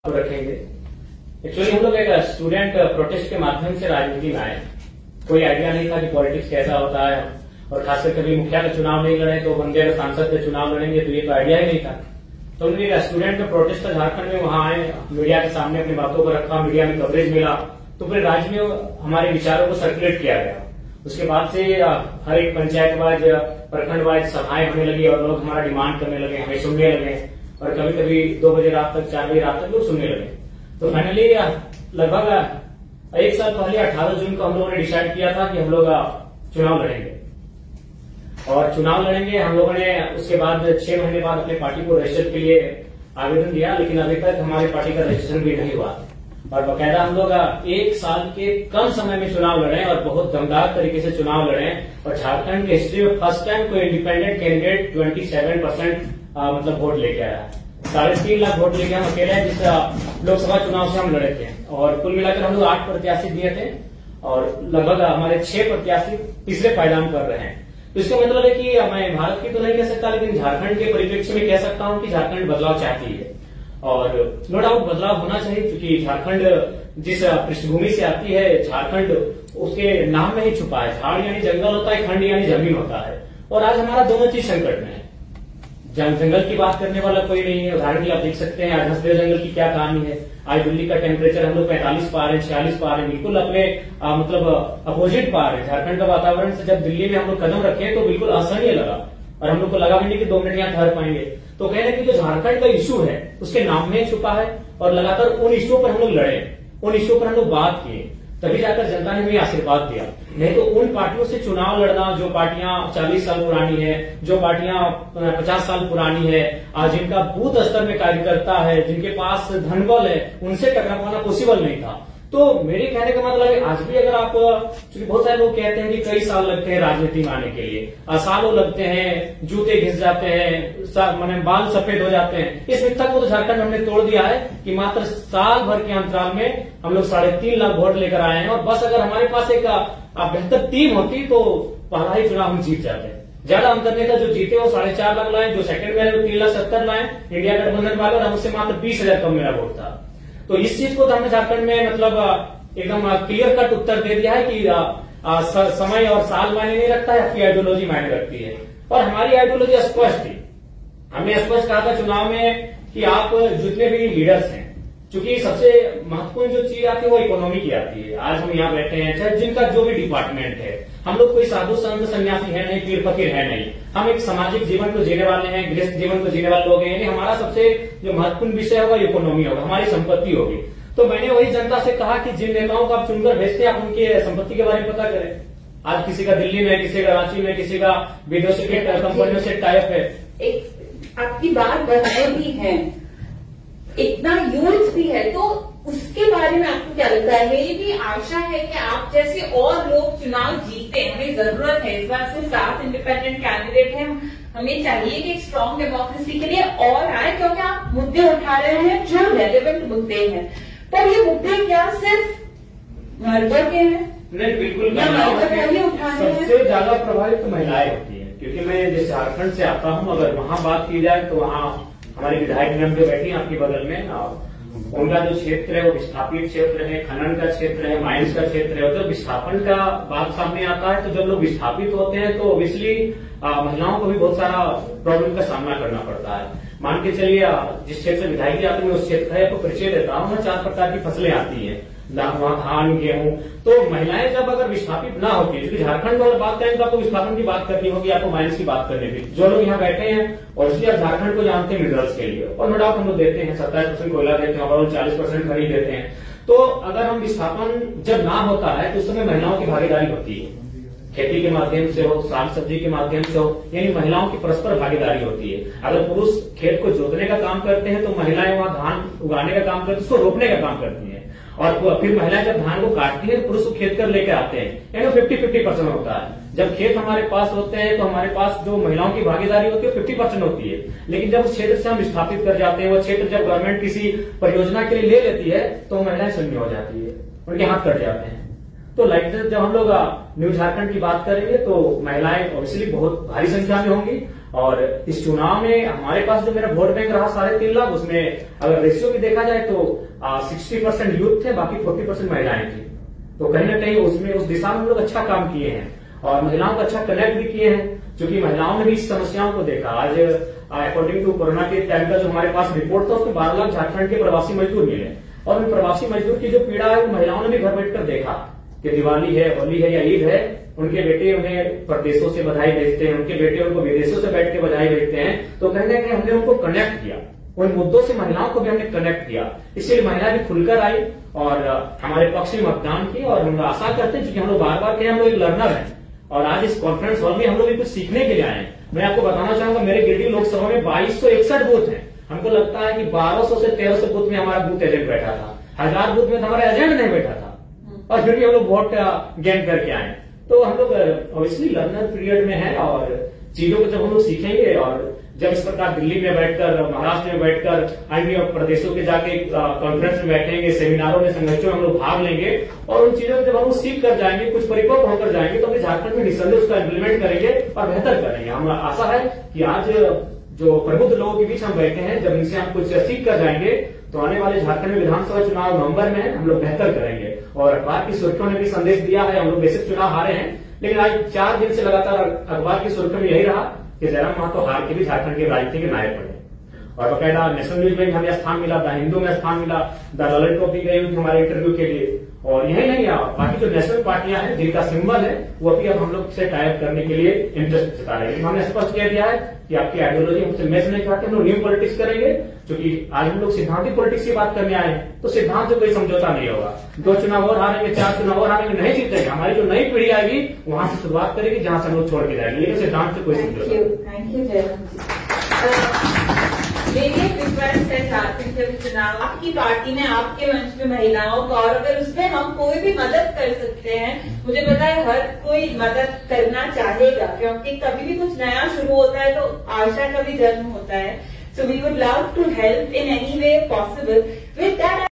रखेंगे। एक्चुअली हम लोग एक स्टूडेंट प्रोटेस्ट के माध्यम से राजनीति में आए। कोई आइडिया नहीं था कि पॉलिटिक्स कैसा होता है, और खासकर कभी मुखिया का चुनाव नहीं लड़े तो बंदे अगर सांसद के चुनाव लड़ेंगे तो ये तो आइडिया ही नहीं था। तो हमने एक स्टूडेंट का प्रोटेस्ट झारखंड में वहां आए, मीडिया के सामने अपनी बातों को रखा, मीडिया में कवरेज मिला, तो पूरे राज्य में हमारे विचारों को सर्कुलेट किया गया। उसके बाद से हर एक पंचायत वाइज प्रखंड वाइज सभाएं होने लगी और लोग हमारा डिमांड करने लगे, हमें सुनने लगे, और कभी कभी 2 बजे रात तक 4 बजे रात तक लोग सुनने लगे। तो फाइनली लगभग 1 साल पहले 18 जून को हम लोगों ने डिसाइड किया था कि हम लोग चुनाव लड़ेंगे, और चुनाव लड़ेंगे। हम लोगों ने उसके बाद 6 महीने बाद अपने पार्टी को रजिस्टर के लिए आवेदन दिया, लेकिन अभी तक हमारी पार्टी का रजिस्ट्रेशन भी नहीं हुआ। और बाकायदा हम लोग 1 साल के कम समय में चुनाव लड़े और बहुत दमदार तरीके से चुनाव लड़े, और झारखंड के हिस्ट्री में फर्स्ट टाइम कोई इंडिपेंडेंट कैंडिडेट 27% मतलब वोट लेके आया। 3.5 लाख वोट लेके हम अकेले जिस लोकसभा चुनाव से हम लड़े थे, और कुल मिलाकर हम लोग 8 प्रत्याशी दिए थे, और लगभग हमारे 6 प्रत्याशी तीसरे पायदान पर रहे हैं। तो इसका मतलब है कि मैं भारत की तो नहीं कह सकता, लेकिन झारखंड के परिप्रेक्ष्य में कह सकता हूं कि झारखंड बदलाव चाहती है, और नो डाउट बदलाव होना चाहिए, क्योंकि झारखंड जिस पृष्ठभूमि से आती है, झारखंड उसके नाम में ही छुपा है। झाड़ यानी जंगल होता है, खंड यानी जमीन होता है, और आज हमारा दोनों चीज संकट में है। जंगल की बात करने वाला कोई नहीं है। उदाहरण के लिए आप देख सकते हैं आज हंसदेव जंगल की क्या कहानी है। आज दिल्ली का टेम्परेचर हम लोग 45 पा रहे हैं, 46 पा रहे हैं, बिल्कुल अपने मतलब अपोजिट पा रहे हैं। झारखंड का वातावरण से जब दिल्ली में हम लोग कदम रखे तो बिल्कुल असहनीय लगा, और हम लोग को लगा भी नहीं कि 2 मिनट यहाँ ठहर पाएंगे। तो कह रहे हैं कि जो झारखंड का इशू है उसके नाम में छुपा है, और लगातार उन इशू पर हम लोग लड़े, उन इशू पर हम लोग बात किए, तभी जाकर जनता ने हमें आशीर्वाद दिया। नहीं तो उन पार्टियों से चुनाव लड़ना जो पार्टियां 40 साल पुरानी है, जो पार्टियां 50 साल पुरानी है, जिनका बूथ स्तर में कार्यकर्ता है, जिनके पास धनबल है, उनसे टकरा पाना पॉसिबल नहीं था। तो मेरे कहने का मतलब है आज भी अगर आप, क्योंकि बहुत सारे लोग कहते हैं कि कई साल लगते हैं राजनीति में आने के लिए, सालों लगते हैं, जूते घिस जाते हैं, माने बाल सफेद हो जाते हैं, इस मिथ्या को तो झारखंड हमने तोड़ दिया है कि मात्र साल भर के अंतराल में हम लोग 3.5 लाख वोट लेकर आए हैं। और बस अगर हमारे पास एक बेहतर टीम होती तो पहला ही चुनाव हम जीत जाते हैं। ज्यादा अंतर नहीं था, जो जीते वो 4.5 लाख लाए, जो सेकंड में आए वो 3,70,000 लाए इंडिया गठबंधन वाले, और हमसे मात्र 20,000 कम मेरा वोट था। तो इस चीज को तो हमने झारखंड में मतलब एकदम क्लियर कट उत्तर दे दिया है कि समय और साल मायने नहीं रखता है, आपकी आइडियोलॉजी मायने रखती है। और हमारी आइडियोलॉजी स्पष्ट थी। हमने स्पष्ट कहा था चुनाव में कि आप जितने भी लीडर्स हैं, क्योंकि सबसे महत्वपूर्ण जो चीज आती है वो इकोनॉमी की आती है। आज हम यहाँ बैठे हैं, चाहे जिनका जो भी डिपार्टमेंट है, हम लोग कोई साधु संत सन्यासी है नहीं, पीर फकीर है नहीं, हम एक सामाजिक जीवन को जीने वाले हैं, गृहस्थ जीवन को जीने वाले लोग हैं। यानी हमारा सबसे जो महत्वपूर्ण विषय होगा इकोनॉमी होगा, हमारी संपत्ति होगी। तो मैंने वही जनता से कहा कि जिन नेताओं को आप चुनकर भेजते हैं आप उनके संपत्ति के बारे में पता करें। आज किसी का दिल्ली में, किसी का रांची में, किसी का विदेशी के कंपनियों से टाइप है। एक आपकी बात बढ़ाए भी है, इतना यूथ भी है, तो उसके बारे में आपको क्या लगता है? मेरी भी आशा है कि आप जैसे और लोग चुनाव जीते। हमें जरूरत है, इस बार सिर्फ 7 इंडिपेंडेंट कैंडिडेट हैं, हमें चाहिए कि एक स्ट्रांग डेमोक्रेसी के लिए और आए, क्योंकि आप मुद्दे उठा रहे हैं जो रेलेवेंट मुद्दे हैं। पर ये मुद्दे क्या सिर्फ मर्दों के हैं? नहीं, बिल्कुल सबसे ज्यादा प्रभावित तो महिलाएं होती है, क्योंकि मैं जिस झारखंड से आता हूं, अगर वहां बात की जाए तो वहां हमारी विधायक मैम जो बैठी है आपके बगल में, उनका जो क्षेत्र है वो विस्थापित क्षेत्र है, खनन का क्षेत्र है, माइंस का क्षेत्र है। जब विस्थापन का बात सामने आता है तो जब लोग विस्थापित होते हैं तो ऑब्वियसली महिलाओं को भी बहुत सारा प्रॉब्लम का सामना करना पड़ता है। मान के चलिए जिस क्षेत्र से विधायक जी आते हैं उस क्षेत्र का आपको परिचय देता हूँ, 4 प्रकार की फसलें आती है, वहां धान, गेहूं। तो महिलाएं जब अगर विस्थापित ना होती, क्योंकि झारखंड में अगर बात करें तो आपको विस्थापन की बात करनी होगी, आपको माइंस की बात करनी होगी। जो लोग यहाँ बैठे हैं और इसलिए आप झारखंड को जानते हैं मिनरल्स के लिए, और नो डाउट हम लोग देते हैं 27% कोयला देते हैं, ओवरऑल 40% खरीद देते हैं। तो अगर हम विस्थापन जब ना होता है तो उस समय महिलाओं की भागीदारी होती है, खेती के माध्यम से हो, साग सब्जी के माध्यम से हो, यानी महिलाओं की परस्पर भागीदारी होती है। अगर पुरुष खेत को जोतने का काम करते हैं तो महिलाएं वहां धान उगाने का काम करती है, उसको रोपने का काम करती है, और फिर महिलाएं जब धान को काटती है तो पुरुष को खेत कर लेके आते हैं, यानी 50-50% होता है। जब खेत हमारे पास होते हैं तो हमारे पास जो महिलाओं की भागीदारी होती है 50% होती है। लेकिन जब उस क्षेत्र से हम विस्थापित कर जाते हैं, वो क्षेत्र जब गवर्नमेंट किसी परियोजना के लिए ले लेती है तो महिलाएं शून्य हो जाती है, उनके हाथ कट जाते हैं। तो लाइक जब हम लोग न्यू झारखंड की बात करेंगे तो महिलाएं ऑब्वियसली बहुत भारी संख्या में होंगी, और इस चुनाव में हमारे पास जो मेरा वोट बैंक रहा 3.5 लाख, उसमें अगर रेशियो भी देखा जाए तो 60% यूथ थे, बाकी 40% महिलाएं थी। तो कहीं ना कहीं उसमें उस दिशा में हम लोग अच्छा काम किए हैं और महिलाओं को अच्छा कनेक्ट भी किए हैं, क्योंकि महिलाओं ने भी इस समस्याओं को देखा। आज अकॉर्डिंग टू कोरोना के टाइम का जो हमारे पास रिपोर्ट था, उसमें 12 लाख झारखंड के प्रवासी मजदूर मिले और उन प्रवासी मजदूर की जो पीड़ा है, महिलाओं ने भी घर बैठकर देखा कि दिवाली है, होली है या ईद है, उनके बेटे उन्हें प्रदेशों से बधाई भेजते हैं, उनके बेटे उनको विदेशों से बैठ के बधाई भेजते हैं। तो कहीं ना कहीं हमने उनको कनेक्ट किया, उन मुद्दों से महिलाओं को भी हमने कनेक्ट किया, इसलिए महिलाएं भी खुलकर आई और हमारे पक्ष में मतदान की। और हम आशा करते हैं, क्योंकि हम लोग बार बार कहें हम लोग एक लर्नर हैं और आज इस कॉन्फ्रेंस हॉल में हम लोग भी कुछ सीखने के लिए आए हैं। मैं आपको बताना चाहूंगा, मेरे गिरिडीह लोकसभा में 2261 बूथ हैं। हमको लगता है कि 1200 से 1300 बूथ में हमारा बूथ एजेंट बैठा था, 1000 बूथ में हमारा एजेंट नहीं बैठा था, और फिर भी हम लोग वोट गेन करके आए। तो हम लोग ऑब्वियसली लर्नर पीरियड में है और चीजों को जब हम लोग सीखेंगे और जब इस प्रकार दिल्ली में बैठकर, महाराष्ट्र में बैठकर, अन्य प्रदेशों के जाके कॉन्फ्रेंस में बैठेंगे, सेमिनारों में, संगठनों में हम लोग भाग लेंगे और उन चीजों को जब हम लोग सीख कर जाएंगे, कुछ परिपक्व होकर जाएंगे, तो अपने झारखंड में निसंदेह उसका इम्प्लीमेंट करेंगे और बेहतर करेंगे। हम आशा है कि आज जो प्रबुद्ध लोगों के बीच हम बैठे हैं, जब इनसे हम कुछ सीख कर जाएंगे तो आने वाले झारखंड में विधानसभा चुनाव नवंबर में हम लोग बेहतर करेंगे। और अखबार की सुर्खियों ने भी संदेश दिया है, हम लोग बेसिक चुनाव हारे हैं, लेकिन आज 4 दिन से लगातार अखबार की सुर्खियों में यही रहा कि जयराम महतो हार के भी झारखंड के राजनीति के नायक बने और बकायदा नेशनल न्यूज में हमें स्थान मिला, द हिंदू में स्थान मिला, द ललित टॉप भी गई हुई हमारे इंटरव्यू के लिए। और यही नहीं, बाकी जो नेशनल पार्टियां हैं जिनका सिंबल है वो अभी अब हम लोग से टाइप करने के लिए इंटरेस्ट जता रहे हैं। हमने स्पष्ट कह दिया है कि आपकी आइडियोलॉजी हमसे मैच नहीं करते, हम लोग न्यू पॉलिटिक्स करेंगे, क्योंकि आज हम लोग सिद्धांतिक पॉलिटिक्स की बात करने आए हैं, तो सिद्धांत से कोई समझौता नहीं होगा। 2 चुनाव और हारेंगे, 4 चुनाव और हारेंगे, नहीं जीतेंगे। हमारी जो नई पीढ़ी आएगी वहां से शुरुआत करेगी जहां से हम लोग छोड़ के जाएंगे, लेकिन सिद्धांत से कोई समझौता। थैंक यू जयराम जी। मेरी एक रिक्वेस्ट है, झारखंड के चुनाव आपकी पार्टी ने आपके मंच में महिलाओं का, और अगर उसमें हम कोई भी मदद कर सकते हैं, मुझे पता है हर कोई मदद करना चाहेगा, क्योंकि कभी भी कुछ नया शुरू होता है तो आशा का भी जन्म होता है। So we would love to help in any way possible. With that